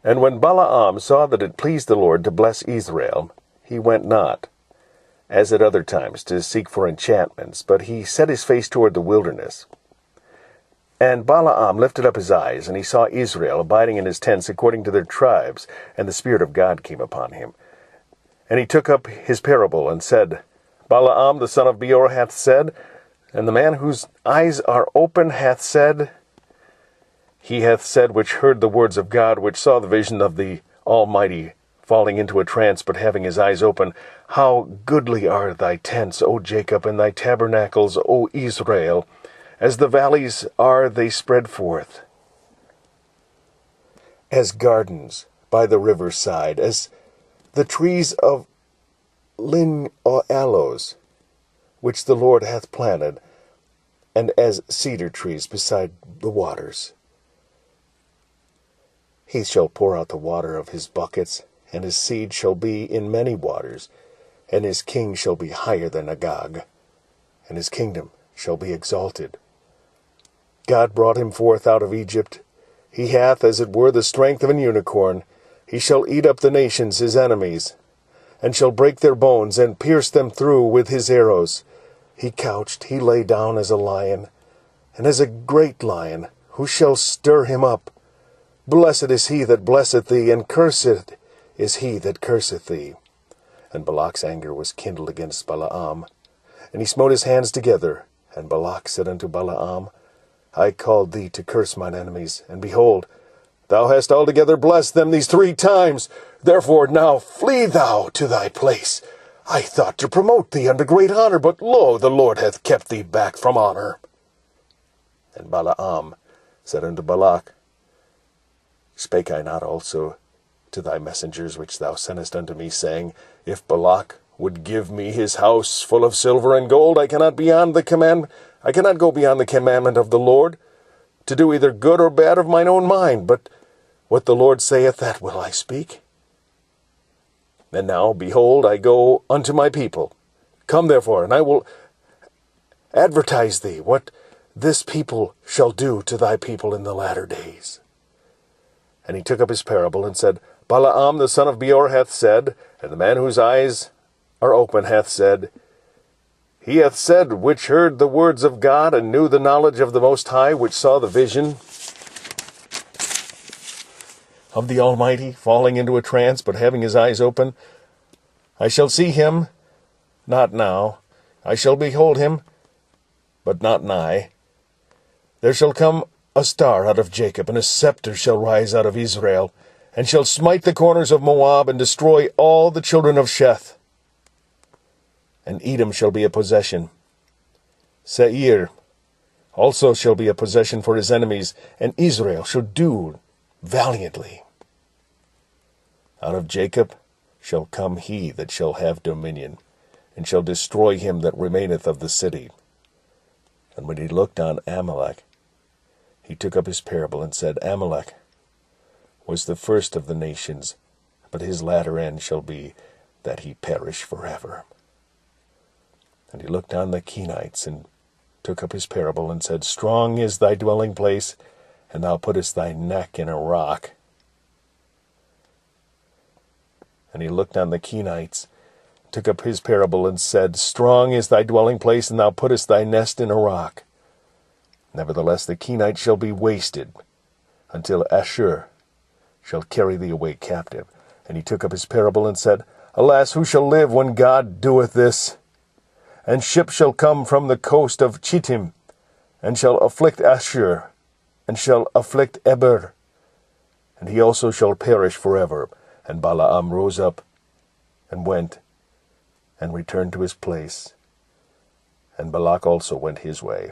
And when Balaam saw that it pleased the Lord to bless Israel, he went not, as at other times, to seek for enchantments, but he set his face toward the wilderness. And Balaam lifted up his eyes, and he saw Israel abiding in his tents according to their tribes, and the Spirit of God came upon him. And he took up his parable, and said, Balaam the son of Beor hath said, and the man whose eyes are open hath said, he hath said which heard the words of God, which saw the vision of the Almighty, falling into a trance, but having his eyes open, how goodly are thy tents, O Jacob, and thy tabernacles, O Israel! As the valleys are they spread forth, as gardens by the river's side, as the trees of lign or aloes, which the Lord hath planted, and as cedar trees beside the waters. He shall pour out the water of his buckets, and his seed shall be in many waters, and his king shall be higher than Agag, and his kingdom shall be exalted. God brought him forth out of Egypt. He hath, as it were, the strength of an unicorn. He shall eat up the nations, his enemies, and shall break their bones, and pierce them through with his arrows. He couched, he lay down as a lion, and as a great lion. Who shall stir him up? Blessed is he that blesseth thee, and cursed is he that curseth thee. And Balak's anger was kindled against Balaam, and he smote his hands together. And Balak said unto Balaam, I called thee to curse mine enemies, and behold, thou hast altogether blessed them these 3 times. Therefore now flee thou to thy place. I thought to promote thee unto great honor, but lo, the Lord hath kept thee back from honor. And Balaam said unto Balak, Spake I not also to thy messengers which thou sentest unto me, saying, If Balak would give me his house full of silver and gold, I cannot go beyond the commandment of the Lord, to do either good or bad of mine own mind, but what the Lord saith, that will I speak. And now, behold, I go unto my people. Come therefore, and I will advertise thee what this people shall do to thy people in the latter days. And he took up his parable, and said, Balaam the son of Beor hath said, and the man whose eyes are open hath said, he hath said, which heard the words of God, and knew the knowledge of the Most High, which saw the vision of the Almighty, falling into a trance, but having his eyes open. I shall see him, not now. I shall behold him, but not nigh. There shall come a star out of Jacob, and a scepter shall rise out of Israel, and shall smite the corners of Moab, and destroy all the children of Sheth. And Edom shall be a possession. Seir also shall be a possession for his enemies, and Israel shall do valiantly. Out of Jacob shall come he that shall have dominion, and shall destroy him that remaineth of the city. And when he looked on Amalek, he took up his parable, and said, Amalek was the first of the nations, but his latter end shall be that he perish forever. And he looked on the Kenites, and took up his parable, and said, Strong is thy dwelling place, and thou puttest thy neck in a rock. And he looked on the Kenites, took up his parable, and said, Strong is thy dwelling place, and thou puttest thy nest in a rock. Nevertheless the Kenites shall be wasted, until Ashur shall carry thee away captive. And he took up his parable, and said, Alas, who shall live when God doeth this? And ships shall come from the coast of Chittim, and shall afflict Ashur, and shall afflict Eber, and he also shall perish forever. And Balaam rose up, and went, and returned to his place. And Balak also went his way.